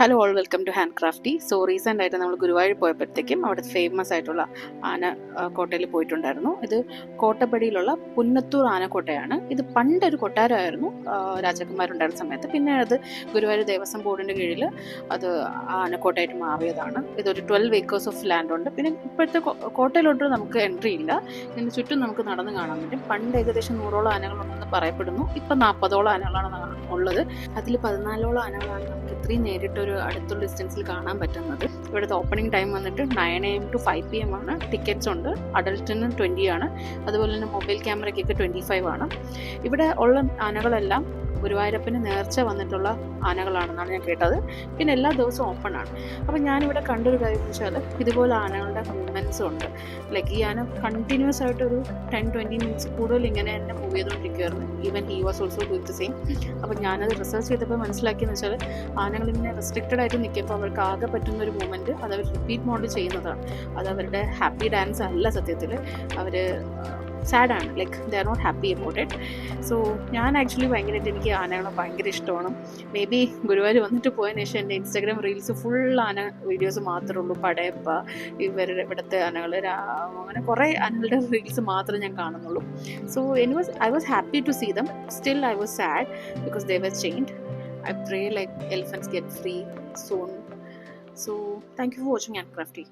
Hello all, welcome to hand crafty. So recent ആയിട്ട് നമ്മൾ ഗുരുവായൂർ പോയപ്പോഴത്തേക്കും അവിടെ ഫേമസ് ആയിട്ടുള്ള ആന കോട്ടയിൽ പോയിട്ടുണ്ടായിരുന്നു. ഇത് കോട്ടപ്പടിയിലുള്ള പുന്നത്തൂർ ആനക്കോട്ടയാണ്. ഇത് പണ്ടൊരു കൊട്ടാരമായിരുന്നു രാജാക്കന്മാരുണ്ടായിരുന്ന സമയത്ത്. പിന്നെ അത് ഗുരുവായൂർ ദേവസ്വം ബോർഡിൻ്റെ കീഴിൽ അത് ആനക്കോട്ടയായിട്ട് മാറിയതാണ്. ഇതൊരു 12 acres ഓഫ് ലാൻഡ് ഉണ്ട്. പിന്നെ ഇപ്പോഴത്തെ കോട്ടയിലോട്ട് നമുക്ക് എൻട്രി ഇല്ല. ഇതിന് ചുറ്റും നമുക്ക് നടന്ന് കാണാൻ പറ്റും. പണ്ട് ഏകദേശം 100ഓളം ആനകളുണ്ടെന്ന് പറയപ്പെടുന്നു. ഇപ്പം 40ഓളം ആനകളാണ് ഉള്ളത്. അതിൽ 14ഓളം ആനകളാണ് നമുക്ക് ഇത്രയും നേരിട്ടൊരു അടുത്തുള്ള ഡിസ്റ്റൻസിൽ കാണാൻ പറ്റുന്നത്. ഇവിടുത്തെ ഓപ്പണിംഗ് ടൈം വന്നിട്ട് 9 AM to 5 PM ആണ്. ടിക്കറ്റ്സ് ഉണ്ട്. അഡൽട്ടിന് 20 ആണ്. അതുപോലെ തന്നെ മൊബൈൽ ക്യാമറയ്ക്കൊക്കെ 25 ആണ്. ഇവിടെ ഉള്ള ആനകളെല്ലാം ഗുരുവായൂരപ്പന് നേർച്ച വന്നിട്ടുള്ള ആനകളാണെന്നാണ് ഞാൻ കേട്ടത്. പിന്നെ എല്ലാ ദിവസവും ഓപ്പൺ ആണ്. അപ്പം ഞാനിവിടെ കണ്ടൊരു കാര്യം എന്ന് വെച്ചാൽ ഇതുപോലെ ആനകളുടെ മൂവ്മെൻറ്റ്സും ഉണ്ട്. ലൈക്ക് ഈ ആന കണ്ടിന്യൂസ് ആയിട്ടൊരു 10-20 മിനിറ്റ്സ് കൂടുതൽ ഇങ്ങനെ തന്നെ മൂവ് ചെയ്തുകൊണ്ടിരിക്കുകയായിരുന്നു. Even he was also doing the same. അപ്പം ഞാനത് റിസർച്ച് ചെയ്തപ്പോൾ മനസ്സിലാക്കിയെന്ന് വെച്ചാൽ ആനകളിങ്ങനെ റെസ്ട്രിക്റ്റഡ് ആയിട്ട് നിൽക്കുമ്പോൾ അവർക്ക് ആകെ പറ്റുന്ന ഒരു മൂവ്മെൻറ്റ് അത് അവർ റിപ്പീറ്റ് മോഡിൽ ചെയ്യുന്നതാണ്. അത് അവരുടെ ഹാപ്പി ഡാൻസ് അല്ല, സത്യത്തിൽ അവർ സാഡാണ്. Like they are not happy about it. So ഞാൻ ആക്ച്വലി ഭയങ്കരമായിട്ട് എനിക്ക് ആനകളെ ഭയങ്കര ഇഷ്ടമാണ്. മേ ബി ഗുരുവായൂർ വന്നിട്ട് പോയതിന് ശേഷം എൻ്റെ ഇൻസ്റ്റാഗ്രാം റീൽസ് ഫുൾ ആന വീഡിയോസ് മാത്രമേ ഉള്ളൂ. പടയപ്പ, ഇവരുടെ ഇവിടുത്തെ ആനകൾ, അങ്ങനെ കുറേ ആനകളുടെ റീൽസ് മാത്രമേ ഞാൻ കാണുന്നുള്ളൂ. So I was happy to see them. Still I was sad because they were chained. I pray like elephants get free soon. So thank you for watching Handcrafty.